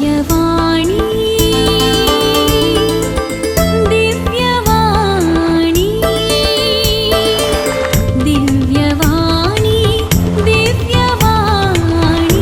दिव्यवाणी दिव्यवाणी दिव्यवाणी दिव्यवाणी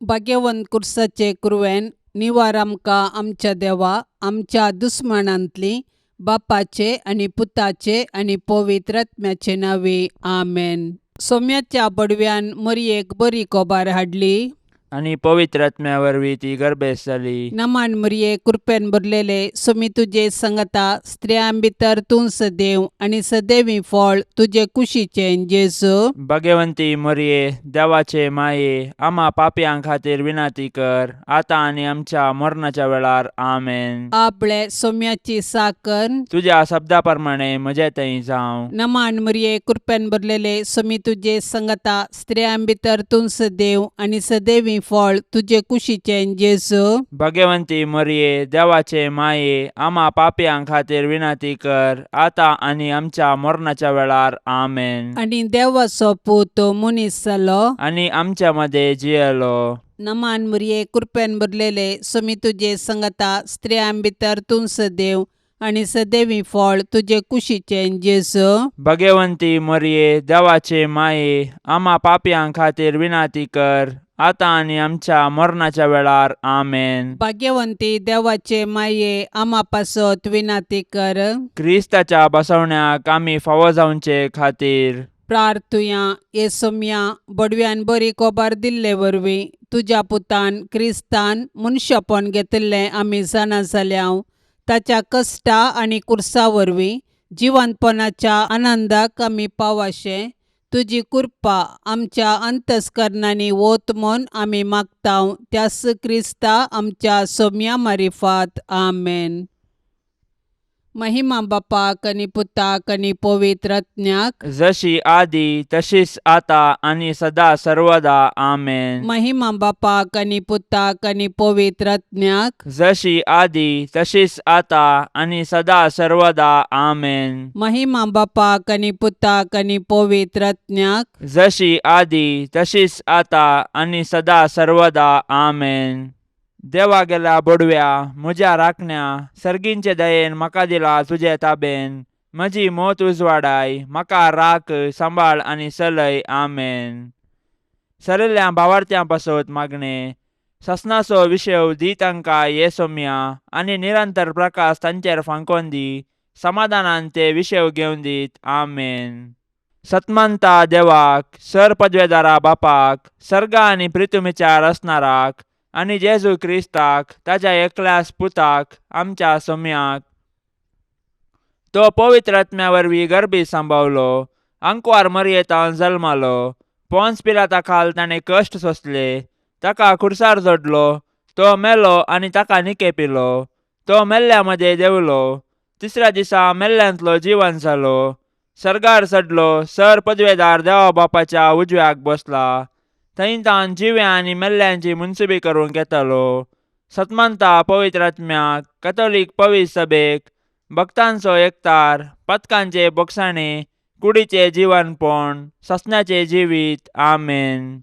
भाग्यवंत कुर्साचे कुरवेन निवार आमकां आमच्या देवा आमच्या दुस्मनांतली बापाचे आणि पुताचे आणि पवित्र आत्म्याचे नावे आमेन. सोम्याच्या बडव्यान मरियेक बरी कोबार हाडली आणि पवित्र आत्म्यावरवी ती गर्भेस जाली. नमान मरिये कृपेन भरलेले सोमी तुजे संगता स्त्रियां भितर तूं सदैव आणि सदैवी फळ तुझे कुशीचे जेजू. भाग्यवंती मरिये देवाचे माये आम्हा पापयां खातीर विनाती कर आता आणि आमच्या मरणाच्या वेळार आमेन. आपले सोम्याची साकन तुझ्या शब्दाप्रमाणे म्हजे थंय जावं. नमान मरिये कृपेन भरलेले सोमी तुजे संगता स्त्रियां भितर तूं सदैव आणि सदैवी फळ तुझे कुशीचे जेजू. भाग्यवंती मरिये देवाचे माये आम्हा पापयां खातीर विनाती कर आता आणि आमच्या मरणाच्या वेळार आमेन. आणि देवाचो पूत मनीस जालो आणि आमच्या मध्ये जियेलो. नमान मरिये कृपेन भरलेले सोमी तुजे संगता स्त्रियां भितर तूं सदैव आणि सदैवी फळ तुझे कुशीचे जेजू. भाग्यवंती मरिये देवाचे माये आम्हा पापयां खातीर विनाती कर आता आणि आमच्या मरणाच्या वेळार आमेन. भाग्यवंती देवाचे माये आम्हा पासत विनाती कर. क्रिस्ताच्या बसवण्याक आम्ही फावो जावचे खातीर प्रार्थुया ये सोम्या बडव्यान बरी कोबार दिल्ले वरवीं तुझ्या पुतान क्रिस्तान मनशापण घेतले आमी जाणा जाल्याव ताच्या कश्टा आनी कुर्सा वरवीं जिवंतपणाच्या आनंदाक आमी पावाशे तुजी कृपा आमच्या अंतस्करणांनी वोत म्हूण आमी मागताव त्यास क्रिस्ता आमच्या सोम्या मारिफात आमेन. महिमा बापाक आनी पुताक आनी पवित्र आत्म्याक जशी आदी तशीच आता आणि सदा सर्वदा आमेन. महिमा बापाक आनी पुताक आनी पवित्र आत्म्याक जशी आदी तशीच आता आणि सदा सर्वदा आमेन. महिमा बापाक आनी पुताक आनी पवित्र आत्म्याक जशी आदी तशीच आता आणि सदा सर्वदा आमेन. देवा गेला बडव्या म्हज्या राखण्या सर्गींचे दयेन म्हाका दिला तुजे ताबेन म्हजी मोत उजवाडाय म्हाका राख सांबाळ आनी चलय आमेन. सरल्या भावार्थ्यां पासत मागणे ससनाचो विशय दी तांकां ये सोम्या आनी निरंतर प्रकाश तांचेर फांकोन दी समाधानान ते विशय घेवन दीत आमेन. सतमंता देवाक सर पदवेदारा बापाक सर्गा आनी पृथ्वीचार असणाराक आणि जेजू क्रिस्ताक ताच्या एकल्याच पुताक आमच्या सोम्याक तो पवित्र आत्म्यावरवी गर्भी सांबावलो अंकवार मरियेतावन जल्मालो पोन्स पिलाता खाल ताणें कश्ट सोंसले ताका खुर्सार जोडलो तो मेलो आनी ताका निके पिलो तो मेल्ल्या मध्ये देवलो तिसऱ्या दिसा मेल्ल्यांतलो जिवन जालो सर्गार चडलो सर पदवेदार देवा बापाच्या उजव्याक बसला थंय तान जिव्या आनी मेल्ल्यांची मुनसुबी करूंक येतालो. सतमंता पवित्र आत्म्याक कॅथोलीक पवित्र सभेक भक्तांचो एकतार पथकांचे बोगसाणे कुडीचे जीवनपण ससण्याचे जिवीत आमेन.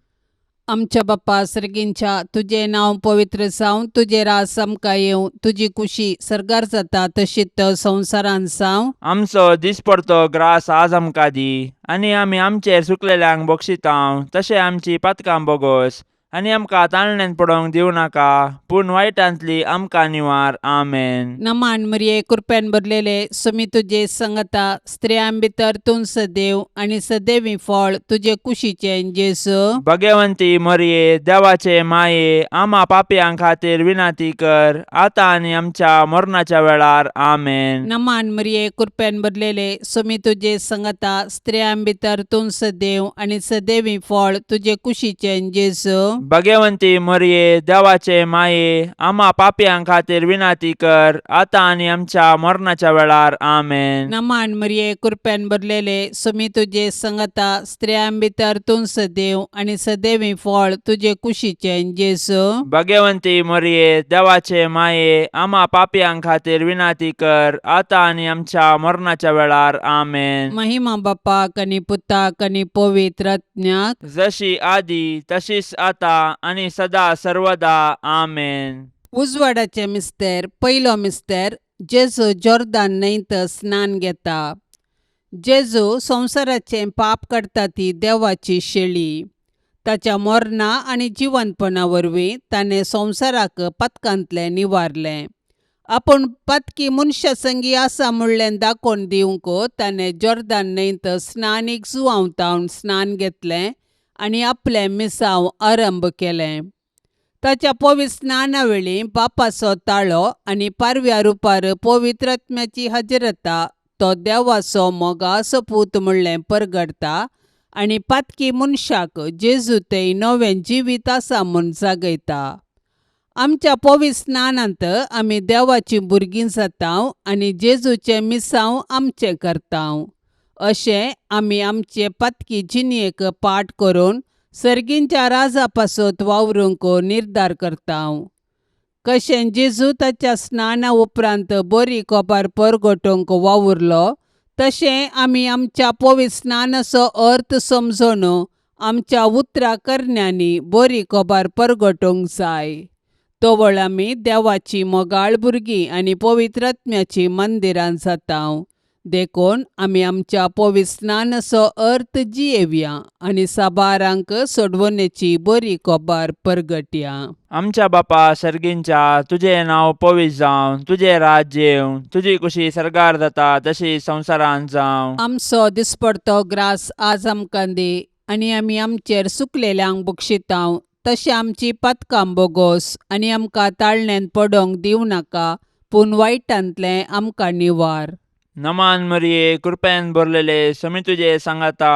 आमच्या बाप्पा सर्गींच्या तुझे नाव पवित्र जावं तुझे रास आमकां येवं तुजी कुशी सर्गार जाता तशीच संवसारान जावं. आमचो दिसपडतो ग्रास आज आमकां दी आनी आमी आमचेर सुकलेल्यांक बक्षितांव तशें आमची पातकां बोगोस आनी आमकां ताळण्यांत पडोवंक दिवं नाका पूण वायटांतली आमकां निवार आमेन. नमान मरिये कृपेन भरलेले सोमी तुजे संगता स्त्रियां भितर तूं सदैव आनी सदैवी फळ तुजे कुशीचे जेजू. भाग्यवंती मरिये देवाचे माये आम्हा पापयां खातीर विनाती कर आता आनी आमच्या मरणाच्या वेळार आमेन. नमान मरिये कृपेन भरलेले सोमी तुजे संगता स्त्रियां भितर तूं सदैव आनी सदैवी फळ तुजे कुशीचे जेजू. भाग्यवंती मरिये देवाचे माये आम्हा पापयां खातीर विनाती कर आता आणि आमच्या मरणाच्या वेळार आमेन. नमान मरिये कृपेन भरलेले सोमी तुजे संगता स्त्रियां भितर तूं सदैव आनी सदैवी फळ तुजे कुशीचे जेजू. भाग्यवंती मरिये देवाचे माये आम्हा पापयां खातीर विनाती कर आता आणि आमच्या मरणाच्या वेळार आमेन. महिमा बापाक आनी पुताक आनी पवित्र आत्म्याक जशी आदी तशीच आता आनी सदा सर्वदा आमेन. उजवाडाचे मिस्तेर पयलो मिस्तेर जेजू जॉर्दान न्हंयत स्नान घेता. जेजू संवसाराचें पाप काडटा ती देवाची शेळी. ताच्या मरणा आनी जिवंतपणा वरवीं ताणें संवसाराक पातकांतलें निवारलें. आपूण पातकी मनशा संगी आसा म्हणलें दाखोवन दिवंक ताणें जॉर्दान न्हंयत स्नानीक जुवांवतावन स्नान घेतलें आनी आपलें मिसांव आरंभ केलें. ताच्या पवित्र स्नाना वेळी पापाचो ताळो आनी पारव्या रुपार पवित्र आत्म्याची हजरता तो देवाचो मोगाचो पूत म्हणलें परगडता आनी पातकी मनशाक जेजू तें नवें जिवीत आसा म्हूण जागयता. आमच्या पवित्र स्नानांत आमी देवाची भुरगीं जाताव आनी जेजूचें मिसांव आमचें करताव. अशें आमी आमचे पातकी जिणयेक पाट करून सर्गींच्या राजा पासत वावरूंक निर्धार करताव. कशें जेजू ताच्या स्नाना उपरांत बरी कोबार परगटोवंक वावुरलो तशें आमी आमच्या पवित्र स्नानाचो अर्थ समजून आमच्या उतरां करण्यांनी बरी कोबार परगटोवंक जाय. तोवळ आमी देवाची मोगाळ भुरगीं आनी पवित्र आत्म्याची मंदिरां जाताव. देखून आमी आमच्या पवित्र स्नानाचो अर्थ जियेवया आनी साबारांक सोडवणेची बरी कोबार परगटया. आमच्या बापा सर्गींच्या तुजें नांव पवित्र जावं, तुजें राज्य येवं, तुजी कुशी सरगार जाता तशी संवसारांत जावं. आमचो दिसपडतो ग्रास आज आमकां दी आनी आमी आमचेर सुकलेल्यांक बक्षिताव तशें आमची पातकां बोगोस आनी आमकां ताळणेंत पडोवंक दिवं नाका पूण वायटांतलें आमकां निवार. नमान मरिये कृपेन भरलेले समी तुजे सांगाता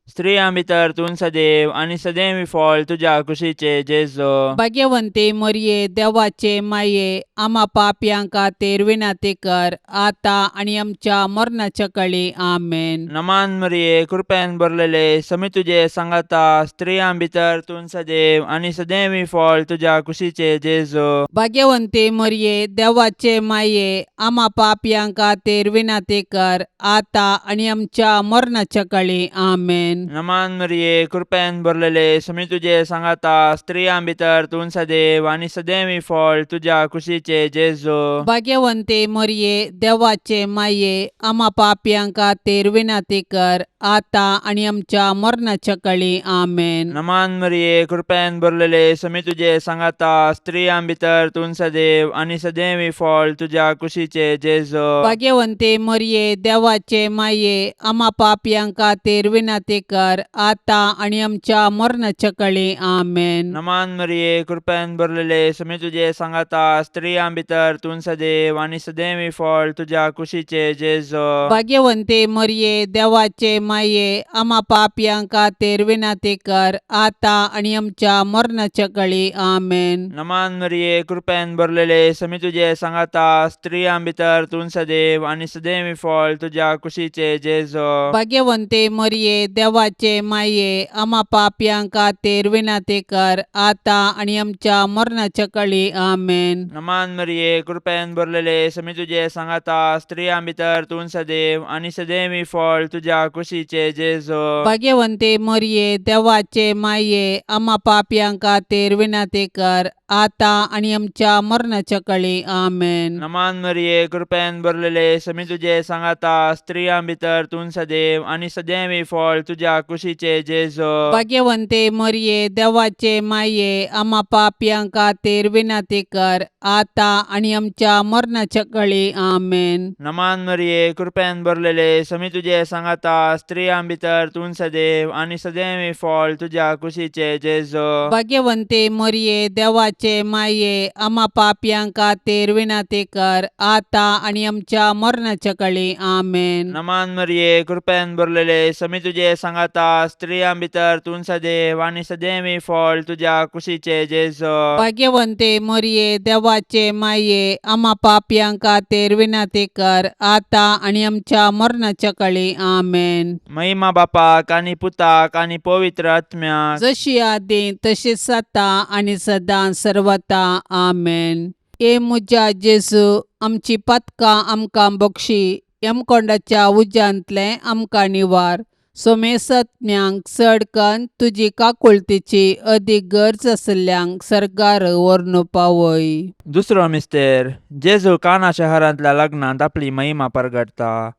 स्त्रियां भितर तूं सदैव आनी सदैव फळ तुज्या कुशीचे जेजू. भाग्यवंते मरिये देवाचे माये आम्हा पापयांक खातीर विनाती कर आता आनी आमच्या मरणाच्या काळी आमेन. नमान मरिये कृपेन भरलेले समी तुजे सांगाता स्त्रियां भितर तूं सदैव आनी सदैव फळ तुज्या कुशीचे जेजू. भाग्यवंते मरिये देवाचे माये आम्हा पापयांक खातीर विनाती कर आता आनी आमच्या मरणाच्या काळी आमेन. नमान मरिये कृपेन भरलेले समी तुजे सांगाता स्त्रियां भितर तूं सदैव आनी सदैव फळ तुज्या कुशीचे जेजू. भाग्यवंते मरिये देवाचे माये आम्हा पापयांक खातीर विनाती कर आता आनी आमच्या मरणाच्या काळी आमेन. नमान मरिये कृपेन भरलेले समी तुजे सांगाता स्त्रियां भितर तूं सदैव आनी सदैव फळ तुज्या कुशीचे जेजू. भाग्यवंते मरिये देवाचे माये आम्हा पापयांक खातीर विनाती कर आता आनी आमच्या मरणाच्या काळी आमेन. नमान मरिये कृपेन भरलेले समी तुजे सांगाता स्त्रियां भितर तूं सदैव आनी सदैव फळ तुज्या कुशीचे जेजू. भाग्यवंते मरिये देवाचे माये आम्हा पापयांक खातीर विनाती कर आता आनी आमच्या मरणाच्या काळी आमेन. नमान मरिये कृपेन भरलेले समी तुजे सांगाता स्त्रियां भितर तूं सदैव आनी सदैव फळ तुज्या कुशीचे जेजू. भाग्यवंते मरिये देवाचे माये आम्हा पापयांक खातीर विनाती कर आता आनी आमच्या मरणाच्या काळी आमेन. नमान मरिये कृपेन भरलेले समी तुजे सांगाता स्त्रियां भितर तूं सदैव आनी सदैव फळ तुज्या कुशीचे जेजू. भाग्यवंते मरिये देवाचे माये आम्हा पापयांक खातीर विनाती कर आता आनी आमच्या मरणाच्या काळी आमेन. नमान मरिये कृपेन भरलेले समी तुजे सांगाता स्त्रियां भितर तूं सदैव आनी सदैव फळ तुज्या कुशीचे जेजू. भाग्यवंते मरिये देवाचे माये आम्हा पापयांक खातीर विनाती कर आता आनी आमच्या मरणाच्या काळी आमेन. नमान मरिये कृपेन भरलेले समी तुजे सांगाता स्त्रियां भितर तूं सदैव आनी सदैव फळ तुज्या कुशीचे जेजू. भाग्यवंते मरिये देवाचे माये आम्हा पापयांक खातीर विनाती कर आता आनी आमच्या मरणाच्या काळी आमेन. नमान मरिये कृपेन भरलेले समी तुजे सांगाता स्त्रियां भितर तूं सदैव आनी सदैव फळ तुज्या कुशीचे जेजू. भाग्यवंते मरिये देवाचे माये आम्हा पापयांक खातीर विनाती कर आता आनी आमच्या मरणाच्या काळी आमेन. महिमा बापाक आनी पुताक आनी पवित्र आत्म्याक जशी आदी तशीच आता आनी सदां सर्वता आमेन. ए मुजा जेजू आमची पातकां आमकां बक्षी यमकोंडाच्या उज्यांतलें आमकां निवार सोमेसत्म्यांक चड कन्न तुजी काकुळतीची अदीक गरज आसल्ल्यांक सरकार व्हरून पावय. दुसरो मिस्तेर जेजू काना शहरांतल्या लग्नांत आपली महिमा परगटता.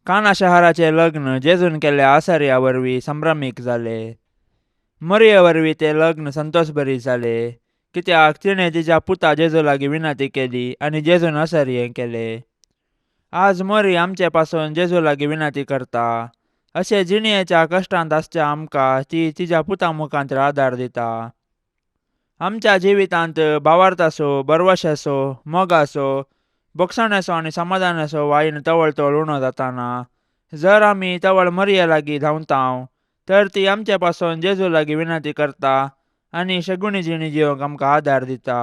काना शहराचे लग्न जेजून केल्ल्या आसर्या वरवीं संभ्रमीक जाले. मरये वरवीं ते लग्न संतोषभरीत जाले, कित्याक तिणें तिच्या पुता जेजू लागीं विनंती केली आनी जेजून आसर्यें केले. आज मरी आमचे पासून जेजू लागीं विनंती करता. अशे जिणयेच्या कश्टांत आसच्या आमकां ती तिच्या पुता मुखांतर आदार दिता. आमच्या जिवितांत भावार्थ आसूं, बरवश आसूं, मोग आसूं, भोगसण आसूं आनी समाधान आसूं वाईन तवळ तवळ उणो जाताना जर आमी तवळ मरये लागीं धांवताव तर ती आमचे पासून जेजू लागीं विनंती करता आनी शगुणी जिणी जिवंक आमकां आदार दिता.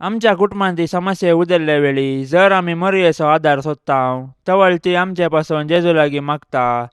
आमच्या कुटुंबांत ती समस्या उदेल्ले वेळी जर आमी मरयेचो आदार सोदताव तवळ ती आमचे पासून जेजू लागीं मागता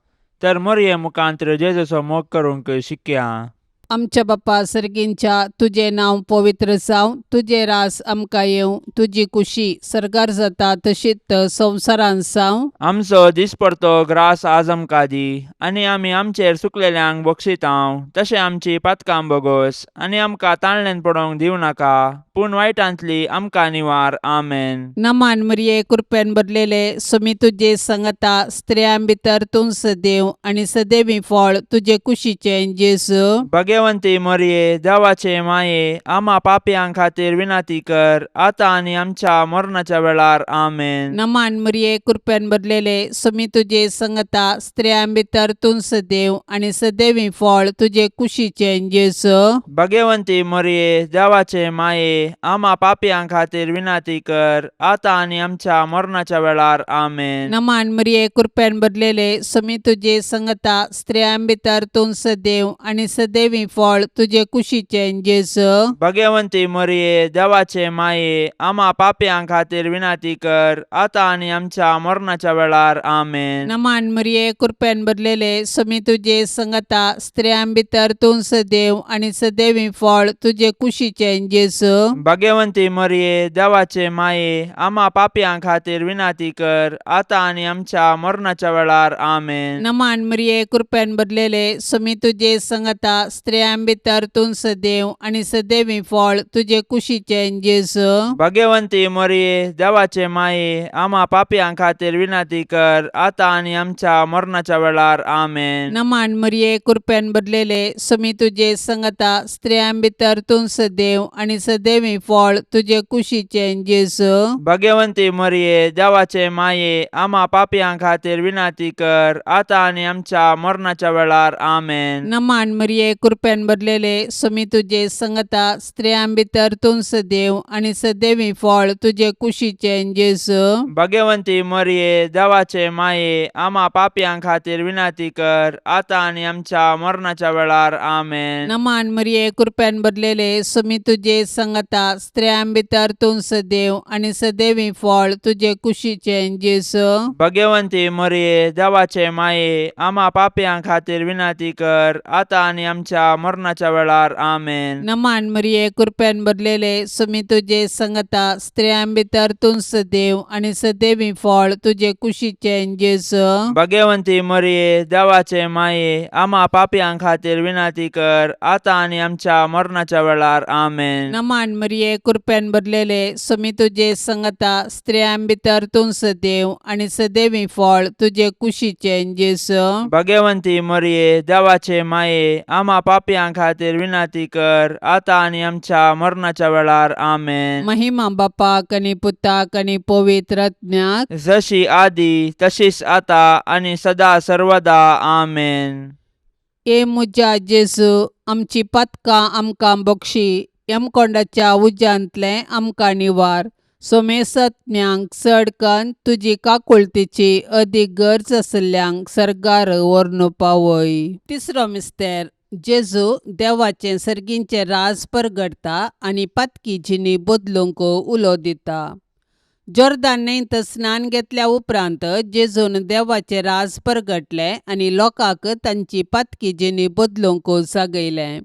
तर मरये मुखांतर जेजूचो मोग करूंक शिकया. आमच्या बापा सर्गींच्या तुझे नांव पवित्र जावं, तुझे रास आमकां येवं, तुजी कुशी सरकार जाता तशीच संवसारांत जावं. आमचो दिसपडतो ग्रास आज आमकां दी आनी आमी आमचेर चुकलेल्यांक बक्षिताव तशें आमची पातकां बोगोस आनी आमकां ताळणेन पडोवंक दिवं नाका पूण वायटांतली आमकां निवार. आमेन. नमान मरिये कृपेन भरलेले समी तुजे संगता स्त्रियां भितर तूं सदैव आनी सदैवी फळ तुजे कुशीचे जेजू. भगवंती मरये देवाचे माये आमा पापयां खातीर विनंती कर आतां आनी आमच्या मरणाच्या वेळार. आमेन. नमान मरिये कृपेन भरलेले समी तुजे संगता स्त्रियां भितर तूं सदैव आनी सदैवी फळ तुजे कुशीचे जेजू. भगवंती मरये देवाचे माये आमा पापयां खातीर विनंती कर आतां आनी आमच्या मरणाच्या वेळार. आमेन. नमान मरिये कृपेन भरलेले समी तुजे संगता स्त्रियां भितर तूं सदैव आनी सदैवी फळ तुजे कुशीचे जेजू. भगवंती मरये देवाचे माये आमा पापयां खातीर विनंती कर आतां आनी आमच्या मरणाच्या वेळार. आमेन. नमान मरिये कृपेन भरलेले समी तुजे संगता स्त्रियां भितर तूं सदैव आनी सदैवी फळ तुजे कुशीचे जेजू. भगवंती मरये देवाचे माये आमा पापयां खातीर विनंती कर आतां आनी आमच्या मरणाच्या वेळार. आमेन. नमान मरिये कृपेन भरलेले समी तुजे संगता स्त्रियां भितर तूं सदैव आनी सदैवी फळ तुजे कुशीचे जेजू. भगवंती मरये देवाचे माये आमा पापयां खातीर विनंती कर आतां आनी आमच्या मरणाच्या वेळार. आमेन. नमान मरिये कृपेन भरलेले समी तुजे संगता स्त्रियां भितर तूं सदैव आनी सदैवी फळ तुजे कुशीचे जेजू. भगवंती मरये देवाचे माये आमा पापयां खातीर विनंती कर आतां आनी आमच्या मरणाच्या वेळार. आमेन. नमान मरिये कृपेन भरलेले समी तुजे संगता स्त्रियां भितर तूं सदैव आनी सदैवी फळ तुजे कुशीचे जेजू. भगवंती मरये देवाचे माये आमा पापयां खातीर विनंती कर आतां आनी आमच्या मरणाच्या वेळार. आमेन. नमान मरिये कृपेन भरलेले समी तुजे संगता स्त्रियां भितर तूं सदैव आनी सदैवी फळ तुजे कुशीचे जेजू. भगवंती मरये देवाचे माये आमा पापयां खातीर विनंती कर आतां आनी आमच्या मरणाच्या वेळार. आमेन. नमान मरिये कृपेन भरलेले समी तुजे संगता स्त्रियां भितर तूं सदैव आनी सदैवी फळ तुजे कुशीचे जेजू. भगवंती मरये देवाचे माये आमा पापयां खातीर विनंती कर आतां आनी आमच्या मरणाच्या वेळार. आमेन. नमान मरिये कृपेन भरलेले समी तुजे संगता स्त्रियां भितर तूं सदैव आनी सदैवी फळ तुजे कुशीचे जेजू. भगवंती मरये देवाचे माये आमा पापयां खातीर विनंती कर आतां आनी आमच्या मरणाच्या वेळार. आमेन. महिमा बापाक आनी पुताक आनी पवित्र आत्म्याक जशी आदी तशीच आतां आनी सदा सर्वदा. आमेन. ए मुजा जेजू आमची पातकां आमकां बक्षी यमकोंडाच्या उज्यांतले आमकां निवार. सोमेसत्म्यांक चड कन्न तुजी काकुळतीची अदीक गरज आसल्ल्यांक सरकार व्हरून पावय. तिसरो मिस्तेर जेजू देवाचे सर्गींचे राज परगटता आनी पातकी जिणी बदलूंक उलो दिता. जोर्दान न्हंयत स्नान घेतल्या उपरांत जेजून देवाचे राज परगटले आनी लोकांक तांची पातकी जिणी बदलूंक सांगयलें.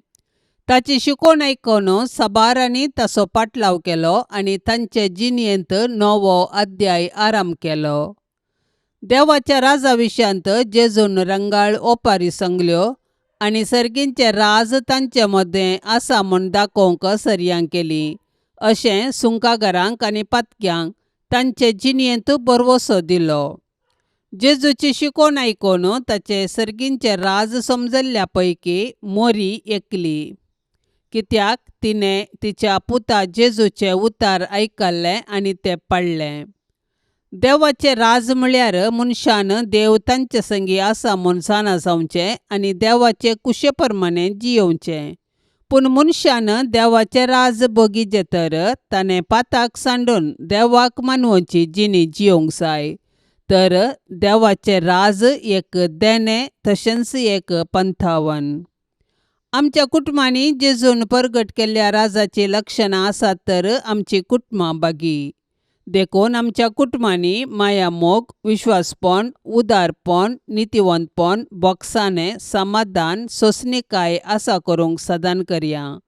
ताची शिकवण आयकून साबारांनी ताचो पाटलाव केलो आनी तांचे जिणयेंत नवो अध्याय आराम केलो. देवाच्या राजा विशांत जेजून रंगाळ ओपारी सांगल्यो आनी सर्गींचे राज तांचे मदें आसा म्हूण दाखोवंक सरयांक केली. अशें सुंकागारांक आनी पातक्यांक तांचे जिणयेंत बरवसो दिलो. जेजूची शिकोवन आयकून ताचे सर्गींचे राज समजल्ल्या पैकी मोरी एकली, कित्याक तिणें तिच्या पुता जेजूचे उतार आयकल्ले आनी ते पडले. देवाचे राज म्हळ्यार मनशान देव तांचे संगी आसा म्हूण जाणा जावचें आनी देवाचे कुशे प्रमाणे जियोवचें. पूण मनशान देवाचे राज बगीचे तर ताणें पाताक सांडून देवाक मानवची जिणी जियोंक जाय. तर देवाचे राज एक देणे तशेंच एक पंथावन. आमच्या कुटुंबांनी जेजून परगट केल्ल्या राजाची लक्षणां आसात तर आमची कुटुंबां बागी. देखून आमच्या कुटुंबांनी माया मोग, विश्वासपण, उदारपण, नितिवंतपण, बोगसाणें, समाधान, सोंसणीकाय आसा करूंक सदान करया.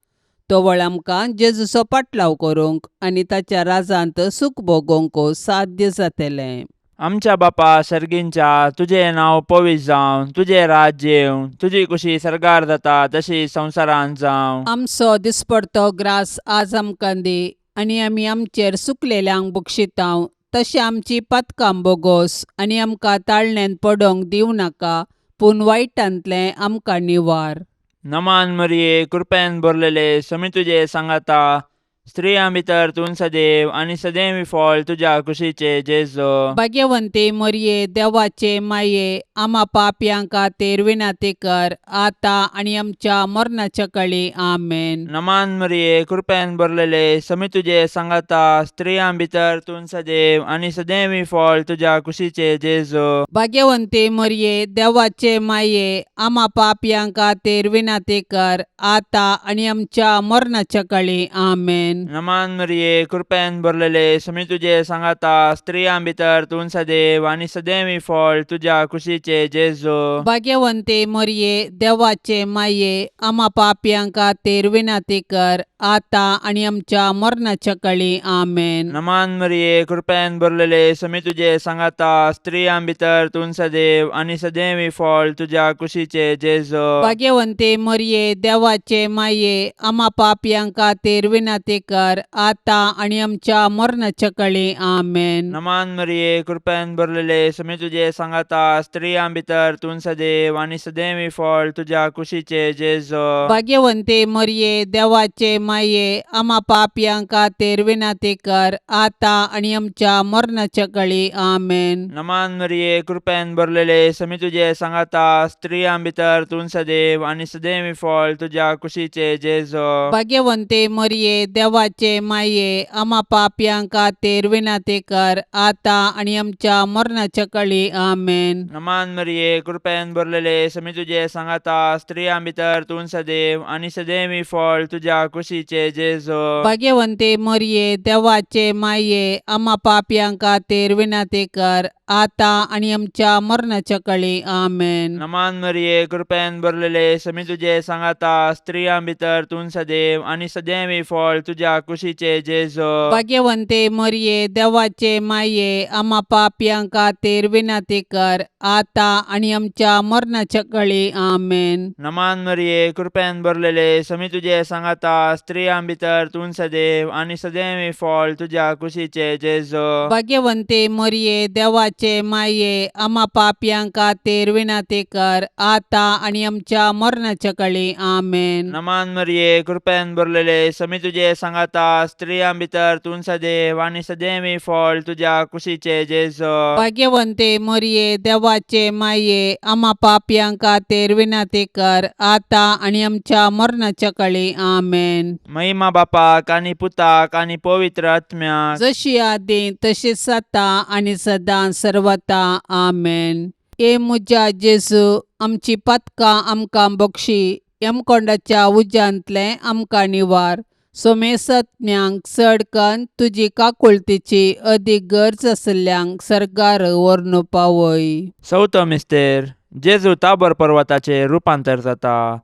तोवळ आमकां जेजूचो पाटलाव करूंक आनी ताच्या राजांत सूख भोगोवंक साध्य जातलें. आमच्या बापा सर्गींच्या, तुझें नांव पवित्र जावं, तुझें राज्य येवं, तुजी कुशी सरगार जाता तशी संवसारांत जावं. आमचो दिसपडतो ग्रास आज आमकां दी आनी आमी आमचेर सुकलेल्यांक बक्षितांव, तशें आमची पातकां बोगोस आनी आमकां ताळण्यांत पडोवंक दिवं नाका, पूण वायटांतलें आमकां निवार. नमान मरिये, कृपेन भरलेले, समी तुजे सांगाता, स्त्रियां भितर तूं सदैव आनी सदैवी फळ तुज्या कुशीचे जेजो. भाग्यवंते मरिये, देवाचे माये, आमा पापयांक खातीर विनाती कर, आतां आनी आमच्या मरणाच्या काळी. आमेन. नमान मरिये, कृपेन भरलेले, समी तुजे सांगाता, स्त्रियां भितर तूं सदैव आनी सदैवी फळ तुज्या कुशीचे जेजो. भाग्यवंते मरिये, देवाचे माये, आमा पापयांक खातीर विनाती कर, आतां आनी आमच्या मरणाच्या काळी. आमेन. नमान मरिये, कृपेन भरलेले, समी तुजे सांगाता, स्त्रियां भितर तूं सदैव आनी सदैवी फळ तुज्या कुशीचे जेजो. भाग्यवंते मरिये, देवाचे माये, आमा पापयांक खातीर विनाती कर, आतां आनी आमच्या मरणाच्या काळी. आमेन. नमान मरिये, कृपेन भरलेले, समी तुजे सांगाता, स्त्रियां भितर तूं सदैव आनी सदैवी फळ तुज्या कुशीचे जेजो. भाग्यवंते मरिये, देवाचे माये, आमा पापयांक खातीर विनाती कर, आतां आनी आमच्या मरणाच्या काळी. आमेन. नमान मरिये, कृपेन भरलेले, समी तुजे सांगाता, स्त्रियां भितर तूं सदैव आनी सदैवी फळ तुज्या कुशीचे जेजो. भाग्यवंते मरिये, देवाचे माये, आमा पापयांक खातीर विनाती कर, आतां आनी आमच्या मरणाच्या काळी. आमेन. नमान मरिये, कृपेन भरलेले, समी तुजे सांगाता, स्त्रियां भितर तूं सदैव आनी सदैवी फळ तुज्या कुशीचे जेजो. भाग्यवंते मरिये, देवाचे माये, आमा पापयांक खातीर विनाती कर, आतां आनी आमच्या मरणाच्या काळी. आमेन. नमान मरिये, कृपेन भरलेले, समी तुजे सांगाता, स्त्रियां भितर तूं सदैव आनी सदैवी फळ तुज्या कुशीचे जेजो. भाग्यवंते मरिये, देवाचे माये, आमा पापयांक खातीर विनाती कर, आतां आनी आमच्या मरणाच्या काळी. आमेन. नमान मरिये, कृपेन भरलेले, समी तुजे सांगाता, स्त्रियां भितर तूं सदैव आनी सदैवी फळ तुज्या कुशीचे जेजो. भाग्यवंते मरिये, देवाचे माये, आमा पापयांक खातीर विनाती कर, आतां आनी आमच्या मरणाच्या काळी. आमेन. नमान मरिये, कृपेन भरलेले, समी तुजे सांगाता, स्त्रियां भितर तूं सदैव आनी सदैवी फळ तुज्या कुशीचे जेजो. भाग्यवंते मरिये, देवाचे माये, आमा पापयांक खातीर विनाती कर, आतां आनी आमच्या मरणाच्या काळी. आमेन. नमान मरिये, कृपेन भरलेले, समी तुजे सांगाता, स्त्रियां भितर तूं सदैव आनी सदैवी फळ तुज्या कुशीचे जेजो. भाग्यवंते मरिये, देवाचे माये, आमा पापयांक खातीर विनाती कर, आतां आनी आमच्या मरणाच्या काळी. आमेन. महिमा बापाक आनी पुताक आनी पवित्र आत्म्याक, जशी आदी तशीच आता आनी सदां सर्वता. आमेन. ए मुजा जेजू, आमची पातकां आमकां बक्षी, यमकोंडाच्या उज्यांतलें आमकां निवार. सोमेसत्म्यांक चडकन तुजी काकुळतीची अदीक गरज आसल्ल्यांक सरकार व्हरून पावय. चवथो मिस्तेर, जेजू ताबोर पर्वताचेर रुपांतर जाता.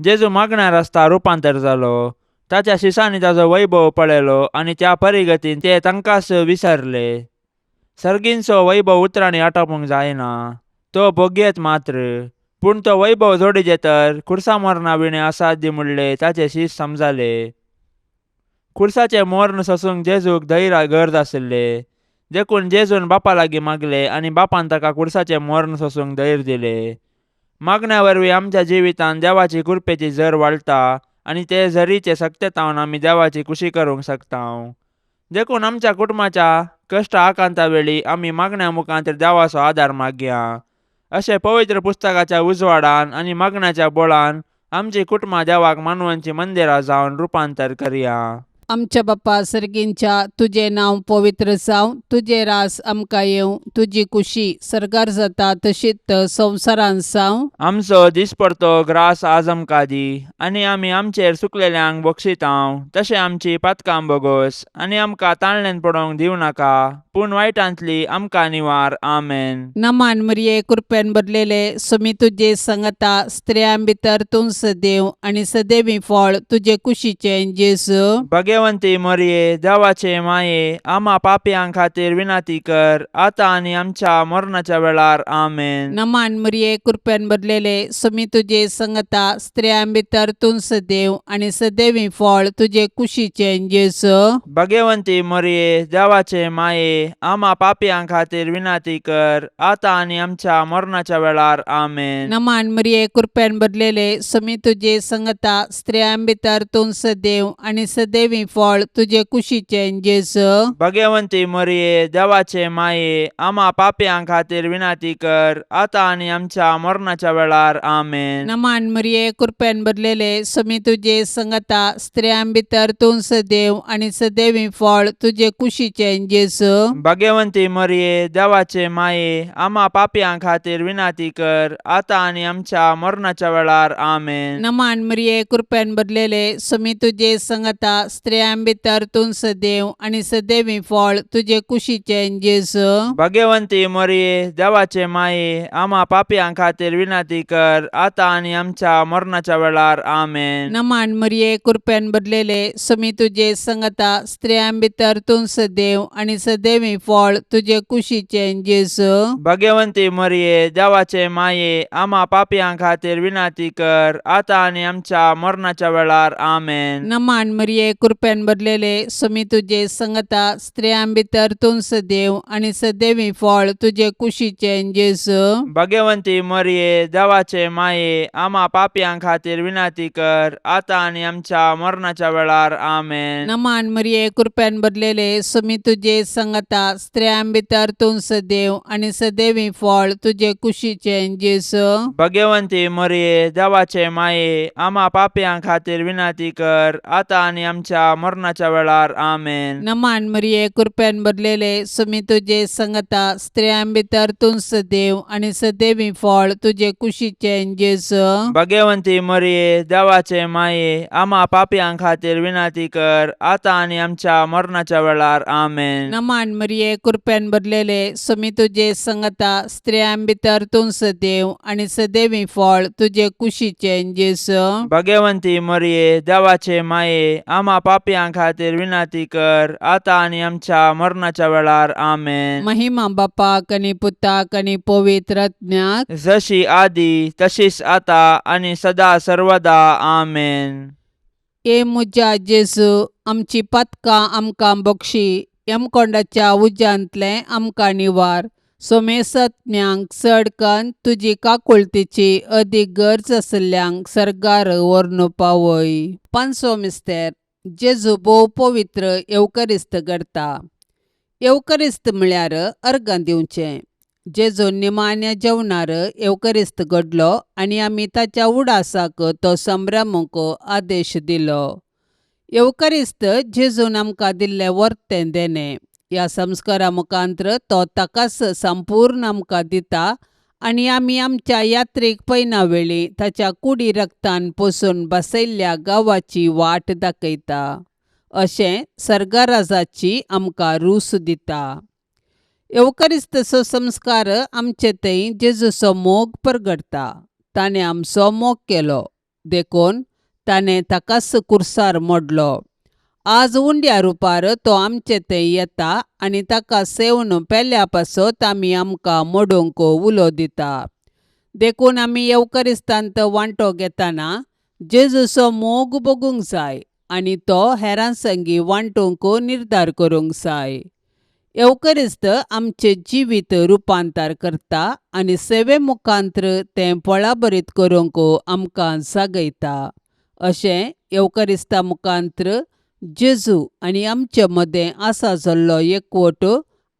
जेजू मागण्यार आसता रुपांतर जालो. ताच्या शिसांनी ताचो वैभव पळयलो आनी त्या परिगतीन ते तांकांच विसरले. सर्गींचो वैभव उतराणी आटोवंक जायना. तो भोगयेत मात्र, पूण तो वैभव जोडिजे तर खुर्सा मोरना विणे असाध्य म्हणले ताचे शीश समजाले. खुर्साचे मोर्न सोसूंक जेजूक धैर्य गरज आशिल्ले. देखून जेजून बापा लागीं मागले आनी बापान ताका खुर्साचे मोर्न सोसूंक धैर्य दिले. मागण्या वरवीं आमच्या जिवितांत देवाची कृपेची झर वाडटा आनी ते झरीचे सत्यतावन आमी देवाची खुशी करूंक शकता. देखून आमच्या कुटुंबाच्या कश्ट आकांता वेळी आमी मागण्या मुखांतर देवाचो आदार मागया. अशें पवित्र पुस्तकाच्या उजवाडान आनी मागण्याच्या बोळान आमची कुटुंबां देवाक मानवांची मंदिरां जावन रुपांतर करया. आमच्या बाप्पा सर्गींच्या तुझे नाव पवित्र जावं, तुझे रास आमकां येवं, तुजी खुशी सरकार जाता तशीच संवसारांत जावं. आमचो दिसपडतो ग्रास आज आमकां दी, आनी आमी आमचेर सुकलेल्यांक बक्षितांव. तशें आमची पातकां बोगोस आनी आमकां ताळणेन पडोवंक दिवं नाका, पूण वायटांतली आमकां निवार. आमेन. नमान मरिये कृपेन भरलेले सुमी तुजे संगता स्त्रियां भितर तूं सदैव आनी सदैवी फळ तुजे कुशीचें जेजू. भगवंती मरिये देवाचे माये, आम्हा पापयां खातीर विनाती कर, आता आनी आमच्या मरणाच्या वेळार. आमेन. नमान मरिये कृपेन भरलेले सुमी तुजे संगता स्त्रियां भितर तूं सदैव आनी सदैवी फळ तुजे कुशीचें जेजू. भगवंती मरिये देवाचे माये, आम्हा पापयां खातीर विनाती कर, आता आनी आमच्या मरणाच्या वेळार. आमेन. नमान मरिये कृपेन भरलेले सुमी तुजे संगता स्त्रियां भितर तूं सदैव आनी सदैवी फळ तुजे कुशीचें जेजू. भगवंती मरिये देवाचे माये, आम्हा पापयां खातीर विनाती कर, आता आनी आमच्या मरणाच्या वेळार. आमेन. नमान मरिये कृपेन भरलेले सुमी तुजे संगता स्त्रियां भितर तूं सदैव आनी सदैवी फळ तुजे कुशीचें जेजू. भगवंती मरिये देवाचे माये, आम्हा पापयां खातीर विनाती कर, आता आनी आमच्या मरणाच्या वेळार. आमेन. नमान मरिये कृपेन भरलेले सुमी तुजे संगता स्त्रियां भितर तूं सदैव आनी सदैवी फळ तुजे कुशीचें जेजू. भगवंती मरिये देवाचे माये, आम्हा पापयां खातीर विनाती कर, आता आनी आमच्या मरणाच्या वेळार. आमेन. नमान मरिये कृपेन भरलेले सुमी तुजे संगता स्त्रियां भितर तूं सदैव आनी सदैवी फळ तुजे कुशीचें जेजू. भगवंती मरिये देवाचे माये, आम्हा पापयां खातीर विनाती कर, आता आनी आमच्या मरणाच्या वेळार. आमेन. नमान मरिये कृपेन भरलेले सुमी तुजे संगता स्त्रियां भितर तूं सदैव आनी सदैवी फळ तुजे कुशीचें जेजू. भगवंती मरिये देवाचे माये, आम्हा पापयां खातीर विनाती कर, आता आनी आमच्या मरणाच्या वेळार. आमेन. नमान मरिये कृपेन भरलेले सुमी तुजे संगता स्त्रियां भितर तूं सदैव आनी सदैवी फळ तुजे कुशीचें जेजू. भगवंती मरिये देवाचे माये, आम्हा पापयां खातीर विनाती कर, आता आनी आमच्या मरणाच्या वेळार. आमेन. नमान मरिये कृपेन भरलेले सुमी तुजे संगता स्त्रियां भितर तूं सदैव आनी सदैवी फळ तुजे कुशीचें जेजू. भगवंती मरिये देवाचे माये, आम्हा पापयां खातीर विनाती कर, आता आनी आमच्या मरणाच्या वेळार. आमेन. नमान मरिये कृपेन भरलेले सुमी तुजे संगता स्त्रियां भितर तूं सदैव आनी सदैवी फळ तुजे कुशीचें जेजू. भगवंती मरिये देवाचे माये, आम्हा पापयां खातीर विनाती कर, आता आनी आमच्या मरणाच्या वेळार. आमेन. महिमा बापाक आनी पुताक आनी पवित्र आत्म्याक, जशी आदी तशीच आता आनी सदा सर्वदा. आमेन. ए मुजा जेजू, आमची पातकां आमकां बक्षी, यमकोंडाच्या उज्यांतले आमकां निवार. सोमेसत्म्यांक चडकन तुजी काकुळतीची अदीक गरज आशिल्ल्यांक सरकार व्हरून पावय. पांचवो मिस्तेर, जेजू भोव पवित्र येवकरिस्त करता. येवकरिस्त म्हळ्यार अर्गां दिवचें. जेजू निमाण्या जेवणार येवकरिस्त घडलो आनी आमी ताच्या उडासाक तो संभ्रमूंक आदेश दिलो. येवकरिस्त जेजून आमकां दिल्लें वर्तें देणें. ह्या संस्कारा मुखांतर तो ताकाच संपूर्ण आमकां दिता आनी आमी आमच्या यात्रेक पैना वेळी ताच्या कुडी रक्तान पोसून बसयल्ल्या गांवाची वाट दाखयता. अशें सर्गराजाची आमकां रूस दिता. येवकरिस्तचो संस्कार आमचे थंय जेजूचो मोग परगडटा. ताणें आमचो मोग केलो देखून ताणें ताकाच कुर्सार मोडलो. आज उंड्या रुपार तो आमचे थंय येता आनी ताका सेवन पेल्या पासत आमी आमकां मोडूंक उलो दिता. देखून आमी येवकरिस्तांत वांटो घेतना जेजूचो मोग बगूंक जाय आनी तो हेरां संगी वांटूंक निर्धार करूंक जाय. येवकरिस्त आमचे जिवीत रुपांतर करता आनी सेवे मुखांत्र तें फळाबरीत करूंक आमकां जागयता. अशें येवकरिस्ता मुखांत्र जेजू आनी आमचे मदें आसा जाल्लो एकवट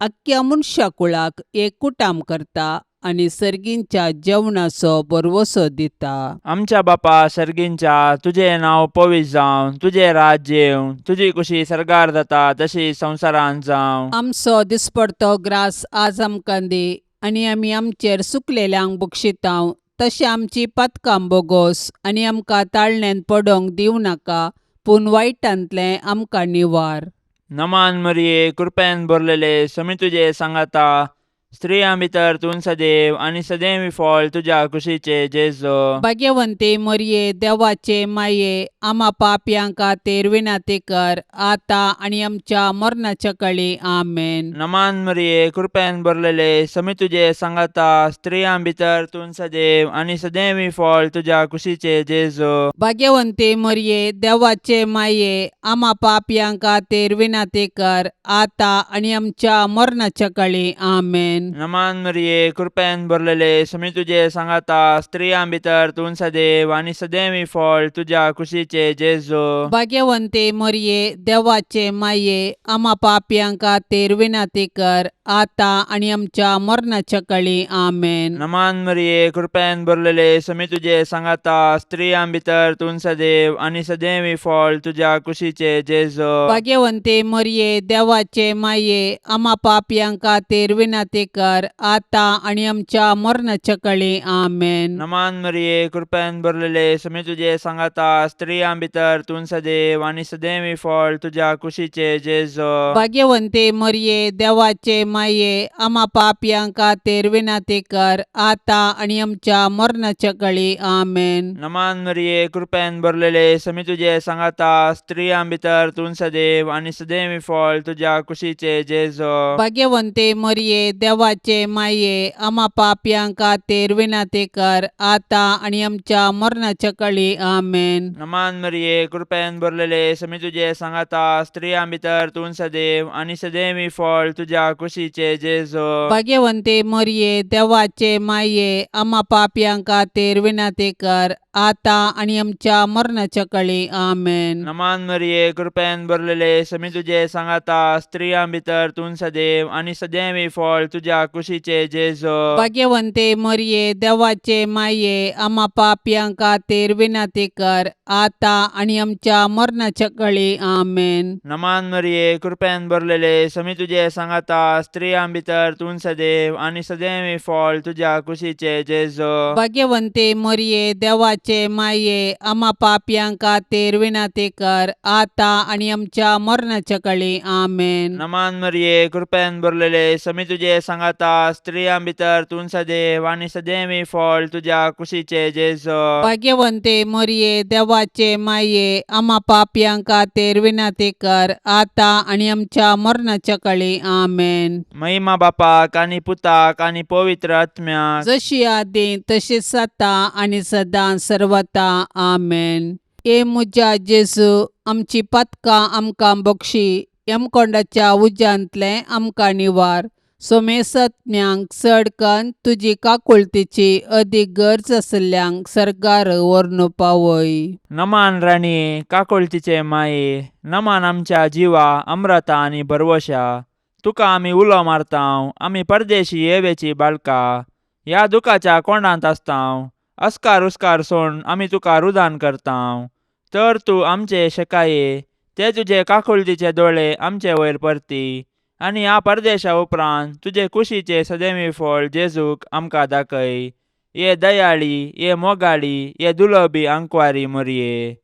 आख्ख्या मनशा कुळाक एक कुटाम करता आनी सर्गींच्या जेवणाचो भरवसो दिता. आमच्या बापा सर्गींच्या, तुजें नांव पवित्र जावं, तुजें राज्य येवं, तुजी कुशी सरकार जाता तशी संवसारांत जावं. आमचो दिसपडतो ग्रास आज आमकां दी आनी आमी आमचेर सुकलेल्यांक बक्षितांव तशें आमची पातकां बोगोस आनी आमकां ताळण्यांत पडोंक दिवं नाका, पूण वायटांतलें आमकां निवार. नमान मरिये, कृपेन भरलेले, समी तुजे सांगाता, स्त्रियां भितर तूं सदैव आनी सदैवी फळ तुज्या कुशीचे जेजो. भाग्यवंते मरिये, देवाचे माये, आम्हा पापयांक खातीर विनाती कर, आतां आनी आमच्या मरणाच्या काळी. आमेन. नमान मरिये, कृपेन भरलेले, समी तुजे सांगाता, स्त्रियां भितर तूं सदैव आनी सदैवी फळ तुज्या कुशीचे जेजो. भाग्यवंते मरिये, देवाचे माये, आम्हा पापयांक खातीर विनाती कर, आतां आनी आमच्या मरणाच्या काळी. आमेन. नमान मरिये, कृपेन भरलेले, समी तुजे सांगाता, स्त्रियां भितर तूं सदैव आनी सदैवी फळ तुज्या कुशीचे जेजो. भाग्यवंते मरिये, देवाचे माये, आम्हा पापयांक खातीर विनाती कर, आतां आनी आमच्या मरणाच्या काळी. आमेन. नमान मरिये, कृपेन भरलेले, समी तुजे सांगाता, स्त्रियां भितर तूं सदैव आनी सदैवी फळ तुज्या कुशीचे जेजो. भाग्यवंते मरिये, देवाचे माये, आम्हा पापयांक खातीर विनाती कर, आतां आनी आमच्या मरणाच्या काळी. आमेन. नमान मरिये, कृपेन भरलेले, समी तुजे सांगाता, स्त्रियां भितर तूं सदैव आनी सदैवी फळ तुज्या कुशीचे जेजो. भाग्यवंते मरिये, देवाचे माये, आम्हा पापयांक खातीर विनाती कर, आतां आनी आमच्या मरणाच्या काळी. आमेन. नमान मरिये, कृपेन भरलेले, समी तुजे सांगाता, स्त्रियां भितर तूं सदैव आनी सदैवी फळ तुज्या कुशीचे जेजो. भाग्यवंते मरिये, देवाचे माये, आम्हा पापयांक खातीर विनाती कर, आतां आनी आमच्या मरणाच्या काळी. आमेन. नमान मरिये, कृपेन भरलेले, समी तुजे सांगाता, स्त्रियां भितर तूं सदैव आनी सदैवी फळ तुज्या कुशीचे जेजो. भाग्यवंते मरिये, देवाचे माये, आम्हा पापयांक खातीर विनाती कर, आतां आनी आमच्या मरणाच्या काळी. आमेन. नमान मरिये, कृपेन भरलेले, समी तुजे सांगाता, स्त्रियां भितर तूं सदैव आनी सदैवी फळ तुज्या कुशीचे जेजो. भाग्यवंते मरिये, देवाचे माये, आम्हा पापयांक खातीर विनाती कर, आतां आनी आमच्या मरणाच्या काळी. आमेन. नमान मरिये, कृपेन भरलेले, समी तुजे सांगाता, स्त्रियां भितर तूं सदैव आनी सदैवी फळ तुज्या कुशीचे जेजो. भाग्यवंते मरिये, देवाचे माये, आम्हा पापयांक खातीर विनाती कर, आतां आनी आमच्या मरणाच्या काळी. आमेन. नमान मरिये, कृपेन भरलेले, समी तुजे सांगाता, स्त्रियां भितर तूं सदैव आनी सदैवी फळ तुज्या कुशीचे जेजो. भाग्यवंते मरिये, देवाचे माये, आम्हा पापयांक खातीर विनाती कर, आतां आनी आमच्या मरणाच्या काळी. आमेन. महिमा बापाक आनी पुताक आनी पवित्र आत्म्याक, जशी आदी तशीच आता आनी सदां सर्वता. आमेन. ए मुजा जेजू, आमची पातकां आमकां बक्षी, यमकोंडाच्या उज्यांतले आमकां निवार. सोमेसत्म्यांक चडकन तुजी काकुळतीची अदीक गरज आसल्यांक सरकार व्हरून पावय. नमान राणी, काकुळतीचे माये, नमान आमच्या जिवा, अमृता आनी भरवशा, तुका आमी उलो मारतांव, आमी परदेशी येवेची बाळकां, ह्या दुखाच्या कोंडांत आसतांव, अस्कार उस्कार सोडून आमी तुका रुदान करतांव. तर तूं आमचे शेकाये, ते तुजे काकुळतीचे दोळे आमचे वयर परती, आनी ह्या परदेशा उपरांत तुजे कुशीचे सदैवी फळ जेजूक आमकां दाखय. ये दयाळी, ये मोगाळी, ये दुलोबी आंकवारी मरिये.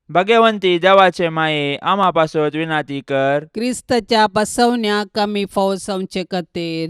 भाग्यवंती देवाचे माये, आम्हा पासत विनाती कर. क्रिस्ताच्या बसवण्याक आमी फावो जावचे खातीर